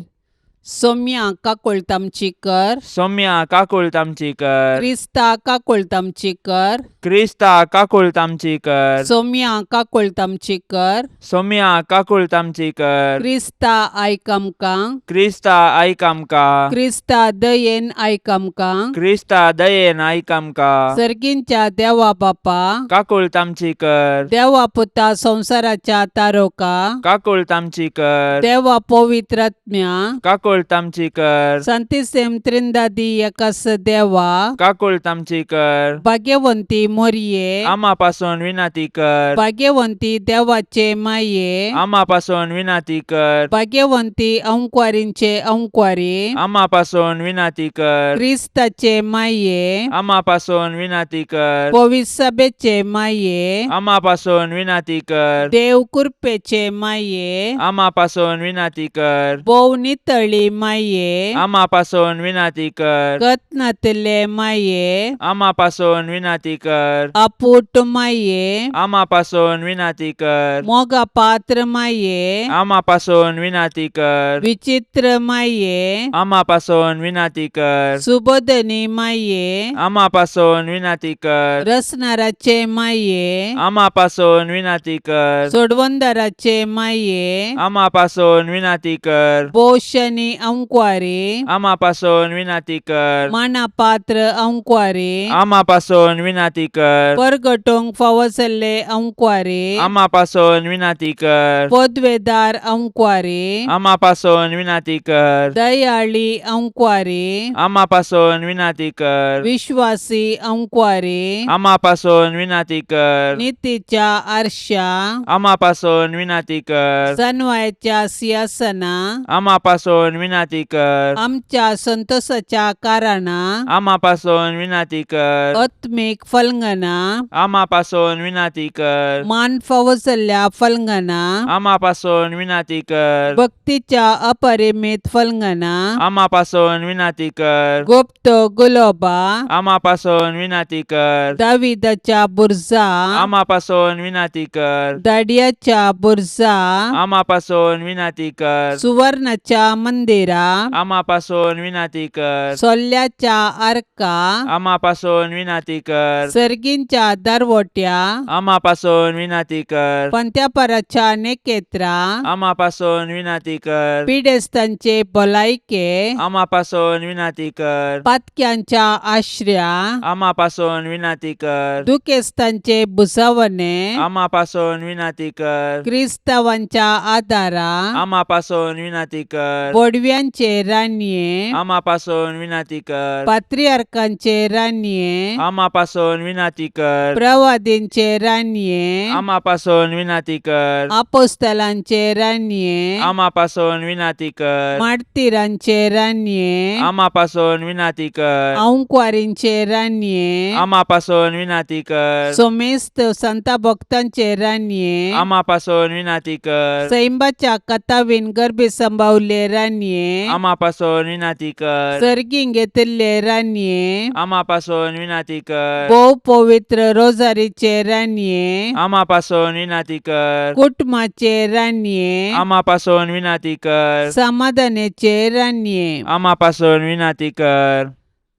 सोम्या काकुळत आमची कर. सौम्या काकुळत आमची कर. क्रिस्ता काकुळत आमची कर. क्रिस्ता काकुळत आमची कर. सोम्या काकुळत आमची कर. सोम्या काकुळत आमची कर. क्रिस्ता आयक आमकां. क्रिस्ता आयक आमकां. क्रिस्ता दयेन आयक आमकां. क्रिस्ता दयेन आयक आमकां. सर्गींच्या देवा बापा. काकुळत आमची कर. देवा पुता संसाराच्या तारोका. काकुळत आमची कर. देवा पवित्रात्म्या. काकुळत आमची कर. संतिसेम त्रिंदादी एकास देवा. काकुळत आमची कर. भाग्यवंती मोरये. आम्हापासून विनंती कर. भाग्यवंती देवाचे माये. आम्हापासून विनंती कर. भाग्यवंती अंकुवारींचे अंकुवारी. आम्हापासून विनंती कर. क्रिस्ताचे माये. आम्हापासून विनंती कर. पवित्र सभेचे माये. आम्हापासून विनंती कर. देव कृपेचे माये. आम्हापासून विनंती कर. बोव नितळी माये. आम्हापासून विनंती कर. कतनातले माये. आम्हापासून विनंती कर. अपूट माये. आम्हापासून विनंती कर. मोगा पात्र माये. आम्हापासून विनंती कर. विचित्र माये. आम्हापासून विनंती कर. सुबोधनी माये. आम्हापासून विनंती कर. रसनाराचे माये. आम्हापासून विनंती कर. सोडवंदाराचे माये. आम्हापासून विनंती कर. बोशनी अंकुवारी. आम्हापासून विनंती कर. मानापात्र अंकुवारी. आम्हापासून विनंती कर. परगटोंग फावसले अंकुवारी. आम्हापासून विनंती कर. पदवेदार अंकुवारी. आम्हापासून विनंती कर. दयाळी अंकुवारी. आम्हापासून विनंती कर. विश्वासी अंकुवारी. आम्हापासून विनंती कर. नीतीच्या आरशा. आम्हापासून विनंती कर. सनवायच्या सिंहासना. आम्हापासून विनंती कर. आमच्या संतोषाच्या कारणा. आम्हापासून विनंती कर. आत्मिक फलंगना. आम्हापासून विनंती कर. मान फावसल्या फलंगना. आम्हापासून विनंती कर. भक्तीच्या अपरिमित फलंगना. आम्हापासून विनंती कर. गुप्त गुलोबा. आम्हापासून विनंती कर. दाविदाच्या बुरजा. आम्हापासून विनंती कर. दाडियाच्या बुरजा. आम्हापासून विनंती कर. सुवर्णाच्या मंदिरा. आम्हापासून विनंती कर. सोल्ल्याच्या आर्का. आम्हापासून विनंती कर. सर्गींच्या दरवट्या. आम्हापासून विनंती कर. पंत्यापराच्या नेकेत्रा. आम्हापासून विनंती कर. पिडेस्तांचे भलायके. आम्हापासून विनंती कर. पातक्यांच्या आश्रया. आम्हापासून विनंती कर. दुखेस्तांचे बुसावणे. आम्हापासून विनंती कर. क्रिस्तावांच्या आदारा. आम्हापासून विनंती कर. बोडव्यांचे रान्ये. आम्हापासून विनंती कर. पात्रियार्कांचे रान्ये. आम्हापासून विनंती कर. प्रवादींचे रान्ये. आम्हापासून विनंती कर. आपोस्तलांचे रान्ये. आम्हापासून विनंती कर. मार्तिरांचे रान्ये. आम्हापासून विनंती कर. अंकुवारींचे रान्ये. आम्हापासून विनंती कर. सोमेस्त संता भक्तांचे रान्ये. आम्हापासून विनंती कर. सैंबाच्या कथावीन गर्भे संभावले रान्ये. आम्हापासून विनंती कर. सर्गीं घेतिल्ले रान्ये. आम्हापासून विनंती कर. भोव पवित्र रोजारीचे रान्ये. आम्हापासून विनंती कर. कुटुंबाचे रान्ये. आम्हापासून विनंती कर. समाधानाचे रान्ये. आम्हापासून विनंती कर.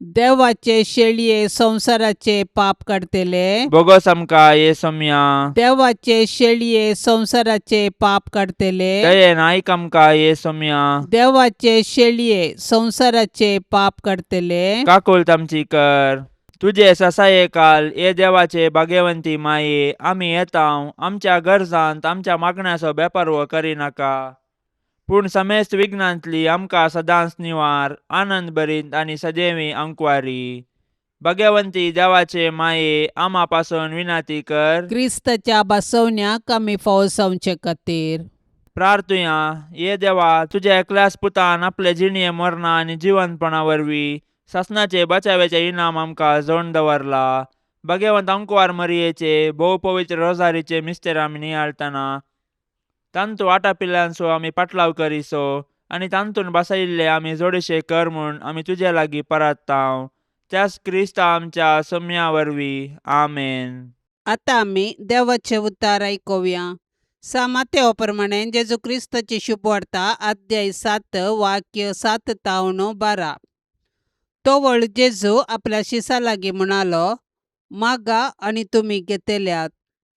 देवाचे शेळये संसाराचे पाप काढतेले. बोगस आमकां येसुम्या. देवाचे शेळये संसाराचे पाप काढतेले. दयेन आयक आमकां येसुम्या. देवाचे शेळये संसाराचे पाप काढतेले. काकुळत आमची कर. तुझे ससायेकाल ये देवाचे भाग्यवंती माये आमी येताव. आमच्या गरजांत आमच्या मागण्याचो बेपर्वो करिनाका. पूण समेस्त विघ्नांतली आमकां सदांच निवार. आनंद भरीत आनी सदैवी अंकुवारी. भाग्यवंती देवाचे माये आम्हापासून विनंती कर. क्रिस्ताच्या बसवण्याक आमी फावसावचे खातीर प्रार्थुया. ये देवा तुझ्या एकल्याच पुतान आपले जिणये मरणा आनी जिवंतपणा वरवीं सासणाचे बचावेचे इनाम आमकां जोडून दवरला. भाग्यवंत अंकुवार मरियेचे भोव पवित्र रोजारीचे मिस्तेर आमी नियाळतना तांतू आटापिल्ल्यांचो आमी पाटलाव करिसो आनी तांतून बसयिल्ले आमी जोडेशे कर म्हूण आमी तुजे लागीं परताव. त्याच क्रिस्ता आमच्या सोम्या वरवीं. आमेन. आतां आमी देवाचे उतार आयकुया. सामात्या प्रमाणे जेजू क्रिस्ताची शुभ वार्ता अध्याय 7 वाक्य 7 तावन 12. तो वळ जेजू आपल्या शिसा लागीं म्हणालो, मागा आणि तुमी घेतल्यात,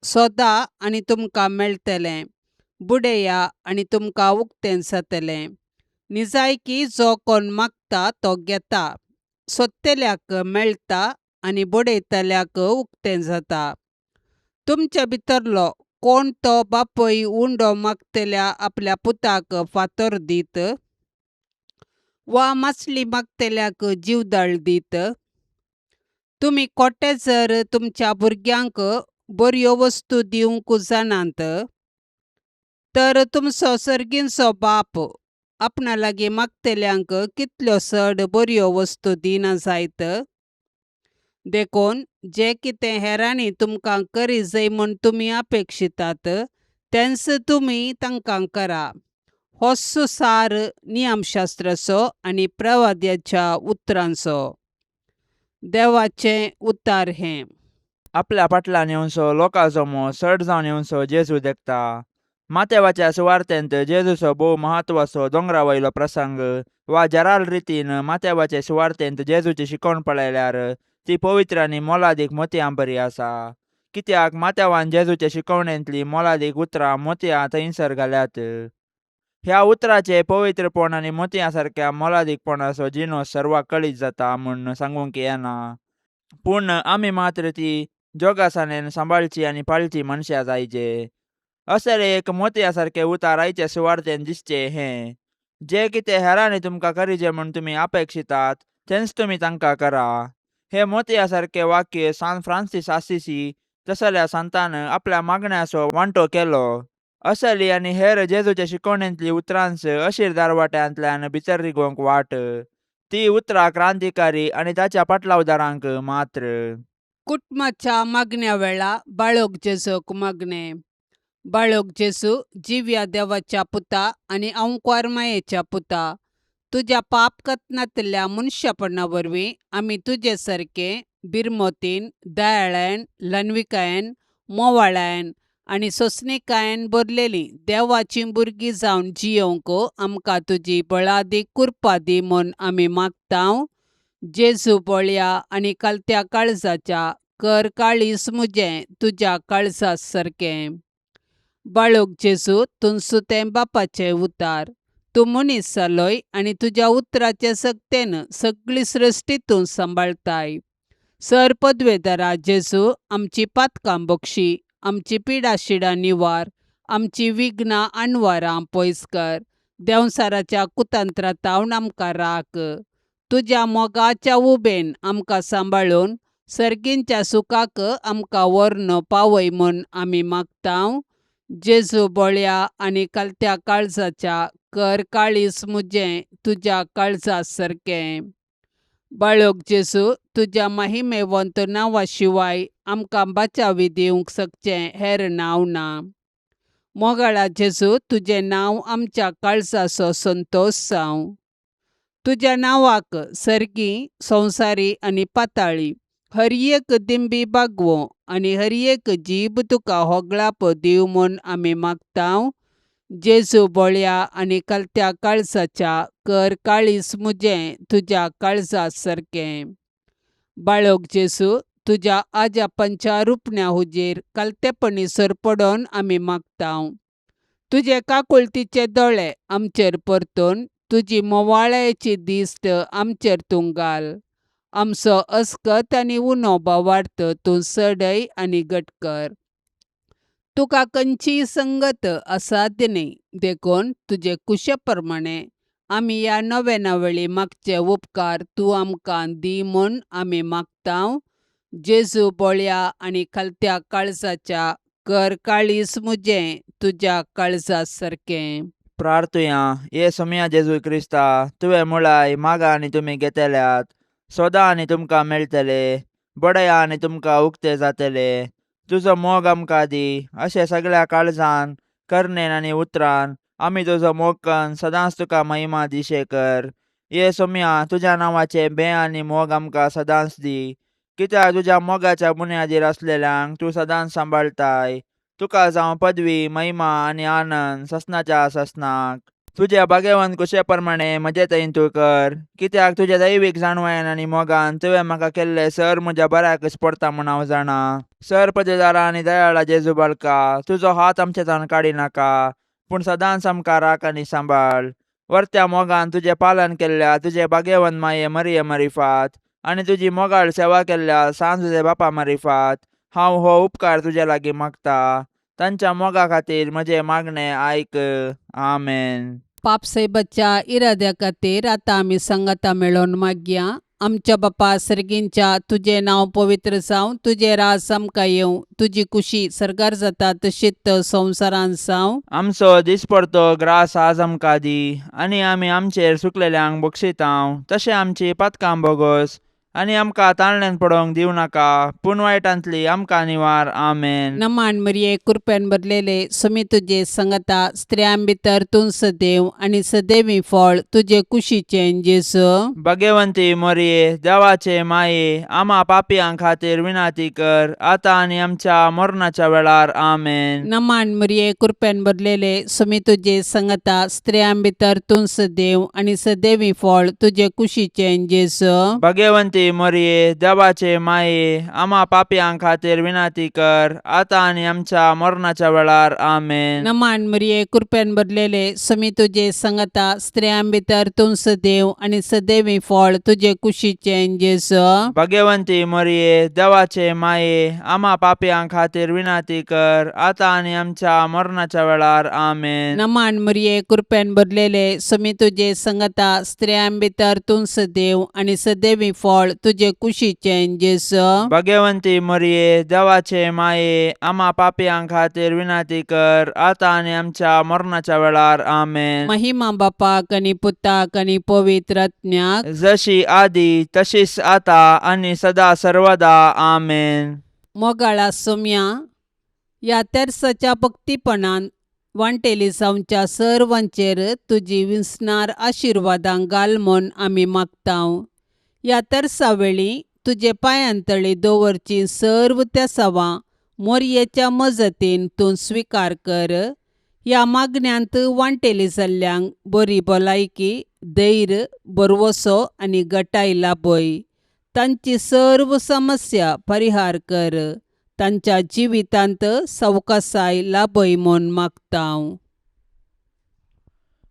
सोदा आणि तुमकां मेळटलें, बुडया आणि तुमकां उक्तें जातलें. निजायकी जो कोण मागता तो घेता, सोदतल्याक मेळटा आनी बुडयतल्याक उक्तें जाता. तुमचे भितरलो कोण तो बापूय उंडो मागतल्या आपल्या पुताक फातर दीत, वा मासली मागतल्याक जीवदाळ दीत? तुमी कोटे जर तुमच्या भुरग्यांक बऱ्यो वस्तू दिवंक जाणात, तर तुमचो सर्गींचो बाप आपणा लागीं मागतल्यांक कितल्यो चड बऱ्यो वस्तू दिना जायत? देखून जे कितें हेरांनी तुमकां करी जै म्हूण तुमी अपेक्षितात, तेंच तुमी तांकां करा. होच सार नियमशास्त्राचो आनी प्रवाद्याच्या उतरांचो. देवाचें उतार हें. आपल्या फाटल्यान येवचो लोकांचो मोग चड जावन येवचो जेजू देखता. मातेवाच्या सुवार्थेंत जेजूचो भोव म्हत्वाचो दोंगरा वयलो प्रसंग वा जराल रितीन मातेवाचे सुवार्थेंत जेजूची शिकवण पळयल्यार ती पवित्र आनी मोलादीक मोतयां बरी आसा. कित्याक मातेवान जेजूचे शिकवणेंतलीं मोलादीक उतरां मोतयां थंयसर घाल्यात. ह्या उतराचे पवित्रपण आनी मोतयां सारक्या मोलादीकपणाचो जिनो सर्वांक कळीत जाता म्हूण सांगूंक येना. पूण आमी मात्र ती जोगासानेन सांबाळची आनी पाळची मनशां जायचे. असले एक मोतया सारके उतार आयचे सुवार्थेन दिसचे हें. जे कितें हेरांनी तुमकां करीचे म्हूण तुमी अपेक्षितात, तेंच तुमी तांकां करा. हे मोतया सारके वाक्य सान फ्रांसीस आसिसी तसल्या संतान आपल्या मागण्याचो वांटो केलो. असली आनी हेर जेजूचे शिकवणेंतलीं उतरांच अशीरदार वाट्यांतल्यान भितर रिगोवंक वाट. ती उतरां क्रांतिकारी आनी ताच्या पाटलावदारांक मात्र. कुटुंबाच्या मागण्या वेळा बाळोक जेजूक मागणें. बाळोक जेजू, जिव्या देवाच्या पुता आनी अंकुर मायेच्या पुता, तुज्या पाप कथनांतल्या मनशापणा वरवीं आमी तुजे सारके बिरमोतीन, दयाळेन, ल्हानविकायेन, मोवाळायेन आनी सोंसणीकायेन भरलेलीं देवाचीं भुरगीं जावन जियोंक आमकां तुजी बळादी कृपा दी म्हूण आमी मागतांव. जेजू बोळ्या आनी कलत्या काळजाच्या कर काळीस म्हजें तुज्या काळजा सारकें. बाळोक जेजू, तुनसुतें बापाचें उतार. तूं मनीस जालोय आनी तुज्या उतराचे सक्तेन सगळी सृश्टी तूं सांबाळताय. सर पदवेदारा जेजू, आमची पातकां बक्षी, आमची पिडाशिडां निवार, आमची विघ्नां आनवारां पयस कर. देंवसाराच्या कुतंत्रांतावन आमकां राख. तुज्या मोगाच्या उबेन आमकां सांबाळून सर्गींच्या सुखाक आमकां व्हरून पावय म्हूण आमी मागतांव. जेजू बोळ्या आनी कलत्या काळजाच्या कर काळीस म्हजें तुज्या काळजा सारकें. बाळोक जेजू, तुज्या महिमेवंत नांवा शिवाय आमकां बाचावी दिवंक शकचें हेर नांव ना. मोगाळा जेजू, तुजें नांव आमच्या काळजाचो संतोश जावं. तुज्या नांवाक सर्गी, संवसारी आनी पाताळी हर एक दिंबी बागवो आनी हर एक जीब तुका होगळाप दिव म्हूण आमी मागतांव. जेजू बोळ्या आनी कलत्या काळजाच्या कर काळीस म्हजें तुज्या काळजा सारकें. बाळोक जेजू, तुज्या आज्या पंचा रुपण्या हुजेर कलतेपणी सरपडोन आमी मागतांव. तुजे काकुळतीचे दोळे आमचेर परतून तुजी मोवाळायेची दिस्त आमचेर तूं घाल. आमचो अस्कत आनी उणो भावार्थ तूं सडय आनी घट कर. तुका खंयचीय संगत असाध्य न्ही, देखून तुजे कुशे प्रमाणें आमी ह्या नव्या वेळी मागचे उपकार तूं आमकां दी म्हूण आमी मागतांव. जेजू बोळ्या आनी कलत्या काळजाच्या कर काळीस म्हजें तुज्या काळजा सारकें. प्रार्थुया. ये सोम्या जेजू क्रिस्ता, तुवें मुळाय मागा आनी तुमी घेतल्यात, सोदा आनी तुमकां मेळटले, बडया आनी तुमकां उक्ते जातले. तुजो मोग आमकां दी. अशें सगळ्या काळजान, करणेन आनी उतरान आमी तुजो मोग कन सदांच तुका महिमा दिशे कर. ये सोम्या, तुज्या नांवाचें भें आनी मोग आमकां सदांच दी. कित्याक तुज्या मोगाच्या बुन्यादीर आसलेल्यांक तूं सदांच सांबाळताय. तुका जावं पदवी, महिमा आनी आनंद ससनाच्या ससनाक. तुझ्या भाग्यवान कुशेप्रमाणे म्हजे थंय तूं कर, कित्याक तुज्या दैवीक जाणवायन आनी मोगान तुवें म्हाका केल्ले सर म्हज्या बऱ्याक स्पडटा म्हूण हांव जाणा. सर पदवेदारा आनी दयाळा जेजू बाळका, तुजो हात आमचेतान काडी नाका, पूण सदांच आमकां राख आनी सांबाळ. वर्त्या मोगान तुजें पालन केल्ल्या तुजे भाग्यवान माये मरिये मारिफात आनी तुजी मोगाळ सेवा केल्ल्या सांज तुजे बापा मारिफात हांव हो उपकार तुजे लागीं मागता. तांच्या मोगा खातीर म्हजें मागणें आयक. आमेन. पापसय बच्चा इराद्या खातीर आतां आमी संगता मेळोन मागया. आमच्या बापा सर्गींच्या, तुजें नांव पवित्र जावं, तुजें रास आमकां येवं, तुजी कुशी सरकार जाता तशीच संवसारान जावं. आमचो दिसपडतो ग्रास आज आमकां दी, आनी आमी आमचेर सुकलेल्यांक बक्षितांव, तशें आमची पातकां बोगोस आनी आमकां ताळण्यांत पडोवंक दिवं नाका, पूण वायटांतली आमकां निवार. आमेन. नमान मरिये कृपेन भरलेले समी तुजे संगता, स्त्रियां भितर तूं सदैव आनी सदैवी फळ तुजे कुशीचें जेजू. भाग्यवंती मोरये, देवाचे माये, आम्हा पापयां खातीर विनाती कर, आतां आनी आमच्या मरणाच्या वेळार. आमेन. नमान मरिये कृपेन भरलेले समी तुजे संगता, स्त्रियां भितर तूं सदैव आनी सदैवी फळ तुजे कुशीचें जेजू. भाग्यवंती मोरये, देवाचे माये, आम्हा पापयां खातीर विनाती कर, आतां आनी आमच्या मरणाच्या वेळार. आमेन. नमान मरिये कृपेन भरलेले समी तुजे संगता, स्त्रियां भितर तूं सदैव आनी सदैवी फळ तुजे कुशीचें जेजू. भाग्यवंती मोरये, देवाचे माये, आम्हा पापयां खातीर विनाती कर, आतां आनी आमच्या मरणाच्या वेळार. आमेन. नमान मरिये कृपेन भरलेले समी तुजे संगता, स्त्रियां भितर तूं सदैव आनी सदैवी फळ तुजे कुशीचें जेजू. भाग्यवंती मोरये, देवाचे माये, आम्हा पापयां खातीर विनाती कर, आतां आनी आमच्या मरणाच्या वेळार. आमेन. महिमा बापाक आनी पुताक आनी पवित्र आत्म्याक, जशी आदी तशीच आता आनी सदा सर्वदा. आमेन. मोगाळा सोम्या, ह्या तेर्साच्या भक्तीपणान वांटेली जावच्या सर्वांचेर तुजी विस्नार आशिर्वादां घाल म्हूण आमी मागतांव. ह्या तेर्सा वेळी तुजे पांयांतळी दवरची सर्व त्या सवां मोरयेच्या मजतीन तूं स्विकार कर. ह्या मागण्यांत वांटेली जाल्ल्यांक बरी भलायकी, धैर्य, बरवसो आनी घटाय लाभय. तांची सर्व समस्या परिहार कर. तांच्या जिवितांत सवकासाय लाभय म्हूण मागतांव.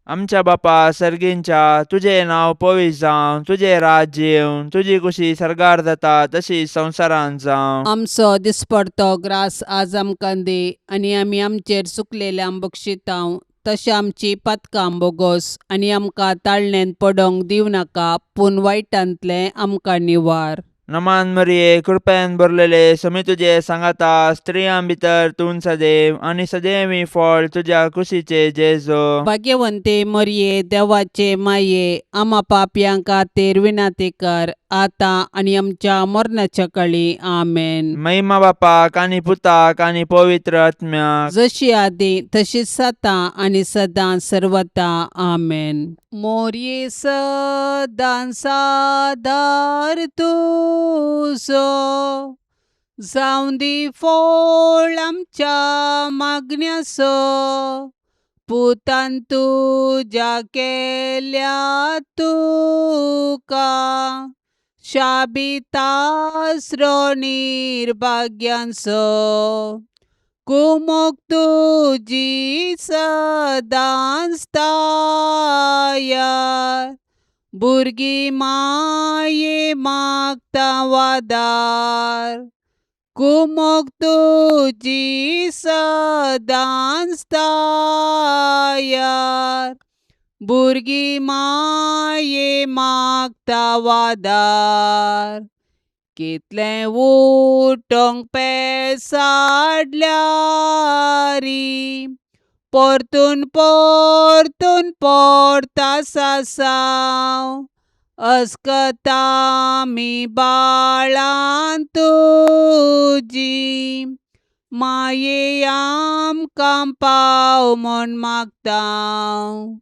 आमच्या बापा सर्गींच्या, तुझे नाव पवित्र जावं, तुझे राज्य येवं, तुजी कुशी सरकार जाता तशी संवसारांत जावं. आमचो दिसपडतो ग्रास आज आमकां दे, आनी आमी आमचेर चुकलेल्यांक बक्षितांव, तशें आमची पातकां बोगोस आनी आमकां ताळणेंत पडोवंक दिवं नाका, पूण वायटांतलें आमकां निवार. नमान मरिये, कृपेन भरलेले समी तुजे सांगाता, स्त्रियां भितर तूं सदैव आनी सदैवी फळ तुज्या कुशीचे जेजू. भाग्यवंते मरिये, देवाचे माये, आम्हा पापयां खातीर विनाती कर, आतां आनी आमच्या मरणाच्या काळी. आमेन. महिमा बापाक आनी पुताक आनी पवित्र आत्म्याक, जशी आदी तशीच आतां आनी सदां सर्वता. आमेन. मोरये सदां सादार तुजो, जावं दी फळ आमच्या मागण्याचो, पुतान तुज्या केल्या तुका शाबितास्रो निर्भाग्यांचो. कुमोक तुजी सदांच तायार, भुरगीं माये मागता वादार. कुमोक तुजी सदांच तायार, भुरगीं माये मागता वादार. कितलें उठोंक पेसाडल्यारी, परतून परतून पडटा सासांव. अस्कता मी बाळां तुजी, माये आमकां पाव म्हूण मागतांव.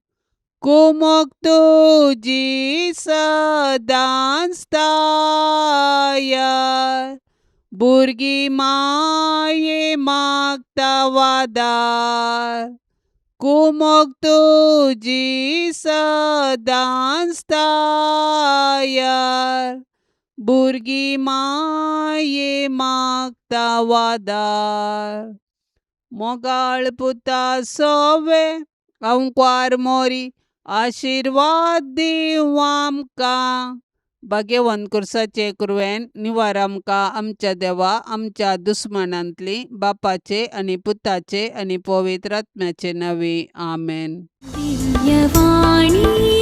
कुमोक तुजी सदांच तायार, भुरगीं माये मागता वादार. कुमोग तुजी सदांच तयार भुरगी माये मागता वादार मोगाळ पुता सोवे अंकवार मोरी आशीर्वाद दिव आमकां भाग्यवन कुर्साचे कुरवेन निवार आमकां आमच्या देवा आमच्या दुस्मनांतली बापाचे आनी पुताचे आनी पवित्र आत्म्याचे नवे आमेन. दिव्यवाणी